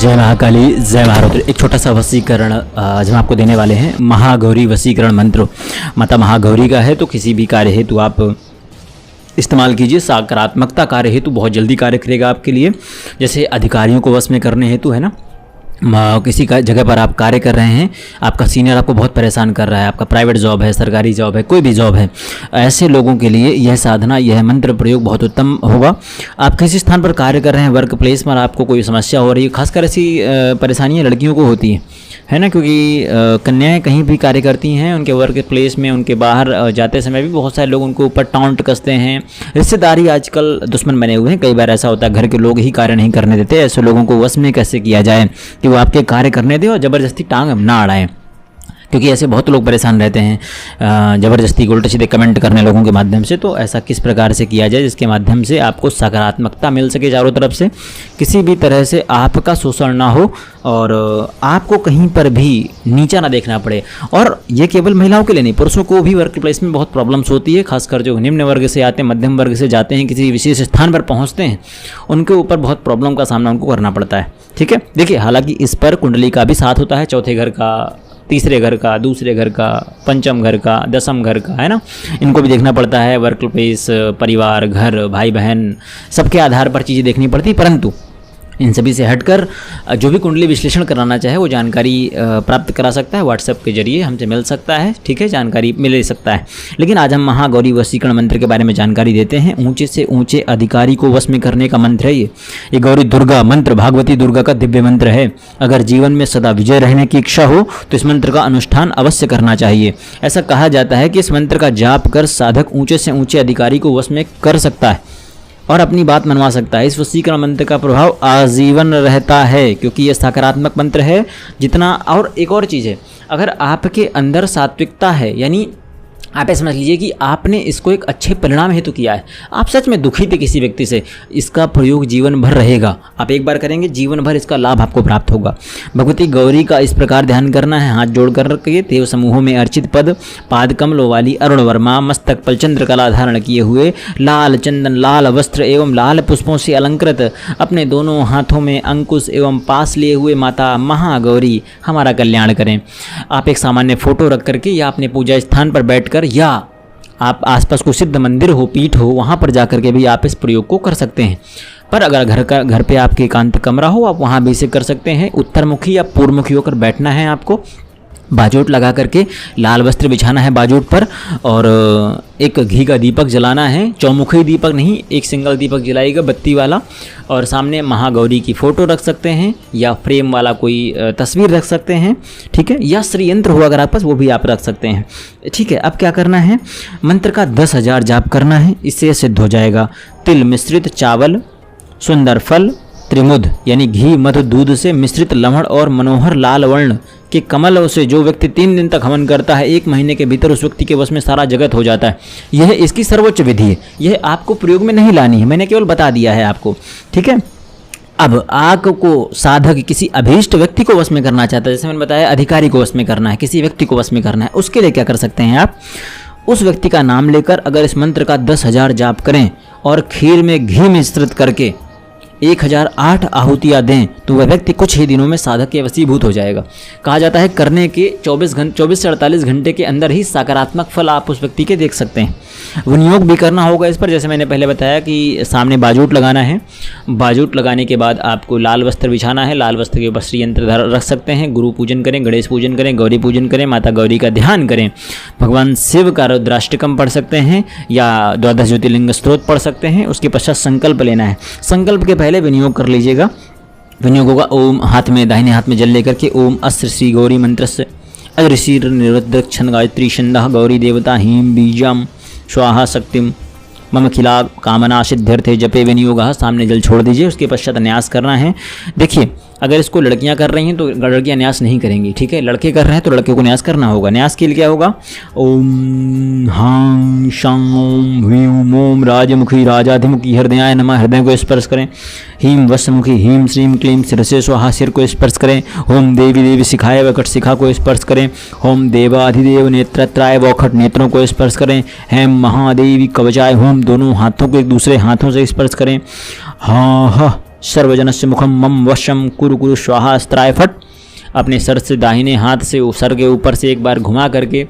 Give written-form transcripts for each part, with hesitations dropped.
जय महाकाली, जय भारत। एक छोटा सा वशीकरण आज हम आपको देने वाले हैं। महागौरी वशीकरण मंत्र माता महागौरी का है, तो किसी भी कार्य हेतु आप इस्तेमाल कीजिए। सकारात्मकता कार्य हेतु बहुत जल्दी कार्य करेगा आपके लिए। जैसे अधिकारियों को वश में करने हेतु है ना, किसी का जगह पर आप कार्य कर रहे हैं, आपका सीनियर आपको बहुत परेशान कर रहा है, आपका प्राइवेट जॉब है, सरकारी जॉब है, कोई भी जॉब है, ऐसे लोगों के लिए यह साधना, यह मंत्र प्रयोग बहुत उत्तम होगा। आप किसी स्थान पर कार्य कर रहे हैं, वर्क प्लेस पर आपको कोई समस्या हो रही है, खासकर ऐसी परेशानियां लड़कियों को होती हैं, है ना, क्योंकि कन्याएं कहीं भी कार्य करती हैं, उनके वर्क प्लेस में, उनके बाहर जाते समय भी बहुत सारे लोग उनको ऊपर टाउंट कसते हैं। रिश्तेदारी आजकल दुश्मन बने हुए हैं। कई बार ऐसा होता है घर के लोग ही कार्य नहीं करने देते। ऐसे लोगों को वश में कैसे किया जाए कि वो आपके कार्य करने दें और ज़बरदस्ती टांग ना अड़ाएं, क्योंकि ऐसे बहुत लोग परेशान रहते हैं ज़बरदस्ती उल्टे सीधे कमेंट करने लोगों के माध्यम से। तो ऐसा किस प्रकार से किया जाए जिसके माध्यम से आपको सकारात्मकता मिल सके चारों तरफ से, किसी भी तरह से आपका शोषण ना हो और आपको कहीं पर भी नीचा ना देखना पड़े। और ये केवल महिलाओं के लिए नहीं, पुरुषों को भी वर्क प्लेस में बहुत प्रॉब्लम्स होती है, खासकर जो निम्न वर्ग से आते हैं, मध्यम वर्ग से जाते हैं, किसी विशेष स्थान पर पहुँचते हैं, उनके ऊपर बहुत प्रॉब्लम का सामना उनको करना पड़ता है। ठीक है, देखिए, हालांकि इस पर कुंडली का भी साथ होता है, चौथे घर का, तीसरे घर का, दूसरे घर का, पंचम घर का, दसम घर का, है ना, इनको भी देखना पड़ता है। वर्क प्लेस, परिवार, घर, भाई बहन, सबके आधार पर चीज़ें देखनी पड़ती, परंतु इन सभी से हटकर जो भी कुंडली विश्लेषण कराना चाहे वो जानकारी प्राप्त करा सकता है, व्हाट्सएप के जरिए हमसे मिल सकता है। ठीक है, जानकारी मिल सकता है। लेकिन आज हम महागौरी वशीकरण मंत्र के बारे में जानकारी देते हैं। ऊंचे से ऊंचे अधिकारी को वश में करने का मंत्र है ये गौरी दुर्गा मंत्र भागवती दुर्गा का दिव्य मंत्र है। अगर जीवन में सदा विजय रहने की इच्छा हो तो इस मंत्र का अनुष्ठान अवश्य करना चाहिए। ऐसा कहा जाता है कि इस मंत्र का जाप कर साधक ऊंचे से ऊंचे अधिकारी को वश में कर सकता है और अपनी बात मनवा सकता है। इस वशीकरण मंत्र का प्रभाव आजीवन रहता है, क्योंकि यह सकारात्मक मंत्र है जितना। और एक और चीज़ है, अगर आपके अंदर सात्विकता है, यानी आप ऐसा समझ लीजिए कि आपने इसको एक अच्छे परिणाम हेतु किया है, आप सच में दुखी थे किसी व्यक्ति से, इसका प्रयोग जीवन भर रहेगा। आप एक बार करेंगे, जीवन भर इसका लाभ आपको प्राप्त होगा। भगवती गौरी का इस प्रकार ध्यान करना है, हाथ जोड़ कर रखिए, देव समूहों में अर्चित पद, पाद कमलों वाली अरुण वर्मा, मस्तक पर चंद्र कला धारण किए हुए, लाल चंदन, लाल वस्त्र एवं लाल पुष्पों से अलंकृत, अपने दोनों हाथों में अंकुश एवं पास लिए हुए माता महागौरी हमारा कल्याण करें। आप एक सामान्य फोटो रख करके या अपने पूजा स्थान पर बैठकर या आप आसपास कोई सिद्ध मंदिर हो, पीठ हो, वहाँ पर जाकर के भी आप इस प्रयोग को कर सकते हैं। पर अगर घर पे आपके एकांत कमरा हो, आप वहाँ भी इसे कर सकते हैं। उत्तरमुखी या पूर्वमुखी होकर बैठना है आपको, बाजूट लगा करके लाल वस्त्र बिछाना है बाजूट पर, और एक घी का दीपक जलाना है। चौमुखी दीपक नहीं, एक सिंगल दीपक जलाएगा बत्ती वाला, और सामने महागौरी की फ़ोटो रख सकते हैं या फ्रेम वाला कोई तस्वीर रख सकते हैं। ठीक है, या श्री यंत्र हो अगर आपके पास, वो भी आप रख सकते हैं। ठीक है, अब क्या करना है, मंत्र का 10,000 जाप करना है, इससे सिद्ध हो जाएगा। तिल मिश्रित चावल, सुंदर फल, त्रिमुद यानी घी मधु दूध से मिश्रित लवण और मनोहर लाल वर्ण के कमल से जो व्यक्ति 3 दिन तक हवन करता है, 1 महीने के भीतर उस व्यक्ति के वश में सारा जगत हो जाता है। यह इसकी सर्वोच्च विधि है, यह आपको प्रयोग में नहीं लानी है, मैंने केवल बता दिया है आपको। ठीक है, अब आग को साधक किसी अभीष्ट व्यक्ति को वश में करना चाहता है, जैसे मैंने बताया अधिकारी को वश में करना है, किसी व्यक्ति को वश में करना है, उसके लिए क्या कर सकते हैं आप, उस व्यक्ति का नाम लेकर अगर इस मंत्र का 10,000 जाप करें और खीर में घी मिश्रित करके 1008 आहुतियाँ दें, तो वह व्यक्ति कुछ ही दिनों में साधक के वशीभूत हो जाएगा। कहा जाता है करने के 24 से 48 घंटे के अंदर ही सकारात्मक फल आप उस व्यक्ति के देख सकते हैं। विनियोग भी करना होगा इस पर, जैसे मैंने पहले बताया कि सामने बाजूट लगाना है, बाजूट लगाने के बाद आपको लाल वस्त्र बिछाना है, लाल वस्त्र के ऊपर श्री यंत्र रख सकते हैं, गुरु पूजन करें, गणेश पूजन करें, गौरी पूजन करें, माता गौरी का ध्यान करें, भगवान शिव का रुद्राष्टकम पढ़ सकते हैं या 12 ज्योतिर्लिंग स्तोत्र पढ़ सकते हैं। उसके पश्चात संकल्प लेना है, संकल्प के पहले विनियोग कर लीजिएगा। विनियोग होगा ओम, हाथ में दाहिने हाथ में जल लेकर के ओम अस्त्र श्री गौरी मंत्र से अग्रशीर निरुद्रक्षण गायत्री छंदः गौरी देवता हीम बीजम स्वाहा शक्तिम मम खिला कामना सिद्ध्यर्थे जपे विनियोग। सामने जल छोड़ दीजिए, उसके पश्चात न्यास करना है। देखिए, अगर इसको लड़कियां कर रही हैं तो लड़कियां न्यास नहीं करेंगी, ठीक है, लड़के कर रहे हैं तो लड़के को न्यास करना होगा। न्यास के लिए क्या होगा, ओम हां शां ह्रीं ओम राजमुखी राजाधिमुखी हृदयाय नमः, हृदय को स्पर्श करें। हीम वशमुखी हीम श्रीम क्लीम शिरसे स्वाहा, सिर को स्पर्श करें। ओम देवी देवी शिखाय वकट, शिखा को स्पर्श करें। ओम देवाधिदेव नेत्रत्राय वखट, नेत्रों को स्पर्श करें। हेम महादेवी कवचाय, होम दोनों हाथों को एक दूसरे हाथों से स्पर्श करें। हाँ सर्वजनस्य मुखम मम वशम कुरु कुरु स्वाहा अस्त्राय फट। अपने सर से दाहिने हाथ से सर के ऊपर से एक बार घुमा करके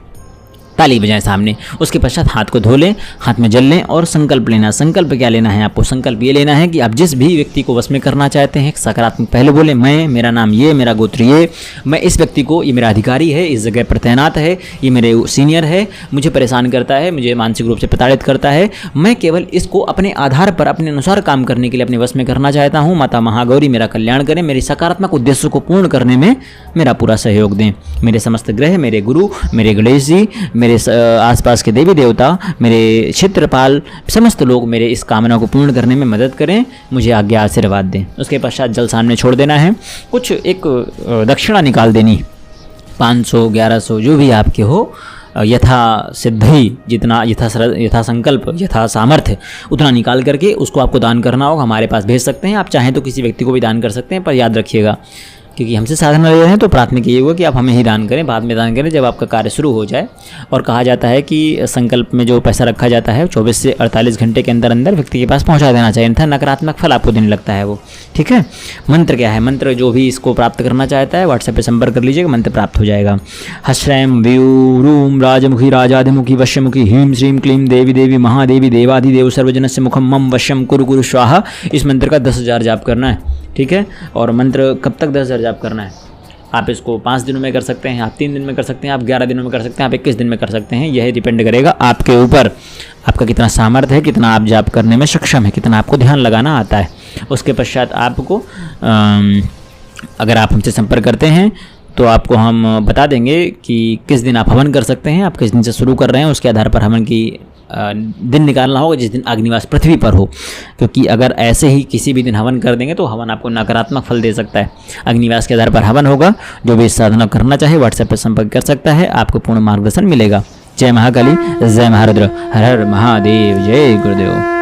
ताली बजाएं सामने। उसके पश्चात हाथ को धो लें, हाथ में जल लें और संकल्प लेना। संकल्प क्या लेना है आपको? संकल्प ये लेना है कि आप जिस भी व्यक्ति को वश में करना चाहते हैं, सकारात्मक पहले बोले, मैं, मेरा नाम ये, मेरा गोत्र ये, मैं इस व्यक्ति को, ये मेरा अधिकारी है, इस जगह पर तैनात है, ये मेरे सीनियर है, मुझे परेशान करता है, मुझे मानसिक रूप से प्रताड़ित करता है, मैं केवल इसको अपने आधार पर अपने अनुसार काम करने के लिए अपने वश में करना चाहता हूँ। माता महागौरी मेरा कल्याण करें, मेरे सकारात्मक उद्देश्य को पूर्ण करने में मेरा पूरा सहयोग दें। मेरे समस्त ग्रह, मेरे गुरु, मेरे गणेश जी, मेरे आसपास के देवी देवता, मेरे क्षेत्रपाल, समस्त लोग मेरे इस कामना को पूर्ण करने में मदद करें, मुझे आज्ञा आशीर्वाद दें। उसके पश्चात जल सामने छोड़ देना है। कुछ एक दक्षिणा निकाल देनी, 500, 1100 जो भी आपके हो, यथा सिद्धि, जितना यथा संकल्प, यथा सामर्थ्य उतना निकाल करके उसको आपको दान करना होगा। हमारे पास भेज सकते हैं, आप चाहें तो किसी व्यक्ति को भी दान कर सकते हैं, पर याद रखिएगा क्योंकि हमसे साधना ले रहे हैं तो प्राथमिक ये होगा कि आप हमें ही दान करें, बाद में दान करें जब आपका कार्य शुरू हो जाए। और कहा जाता है कि संकल्प में जो पैसा रखा जाता है 24 से 48 घंटे के अंदर अंदर व्यक्ति के पास पहुंचा देना चाहिए, अन्यथा नकारात्मक फल आपको देने लगता है वो। ठीक है। मंत्र क्या है? मंत्र जो भी इसको प्राप्त करना चाहता है व्हाट्सएप पर संपर्क कर लीजिएगा, मंत्र प्राप्त हो जाएगा। हश्रैम व्यूरूम राजमुखी राजाधिमुखी वश्यमुखी ह्रीं श्रीं क्लीं देवी देवी महादेवी देवाधिदेव सर्वजनस्य मुखम मम वश्यम कुरु कुरु स्वाहा। इस मंत्र का 10,000 जाप करना है। ठीक है। और मंत्र कब तक 10,000 जाप करना है? आप इसको 5 दिनों में कर सकते हैं, आप 3 दिन में कर सकते हैं, आप 11 दिनों में कर सकते हैं, आप 21 दिन में कर सकते हैं। यह डिपेंड करेगा आपके ऊपर, आपका कितना सामर्थ्य है, कितना आप जाप करने में सक्षम है, कितना आपको ध्यान लगाना आता है। उसके पश्चात आपको अगर आप हमसे संपर्क करते हैं तो आपको हम बता देंगे कि किस दिन आप हवन कर सकते हैं, आप किस दिन से शुरू कर रहे हैं, उसके आधार पर हवन की दिन निकालना होगा जिस दिन अग्निवास पृथ्वी पर हो। क्योंकि अगर ऐसे ही किसी भी दिन हवन कर देंगे तो हवन आपको नकारात्मक फल दे सकता है। अग्निवास के आधार पर हवन होगा। जो भी साधना करना चाहे व्हाट्सएप पर संपर्क कर सकता है, आपको पूर्ण मार्गदर्शन मिलेगा। जय महाकाली, जय महारुद्र, हर हर महादेव, जय गुरुदेव।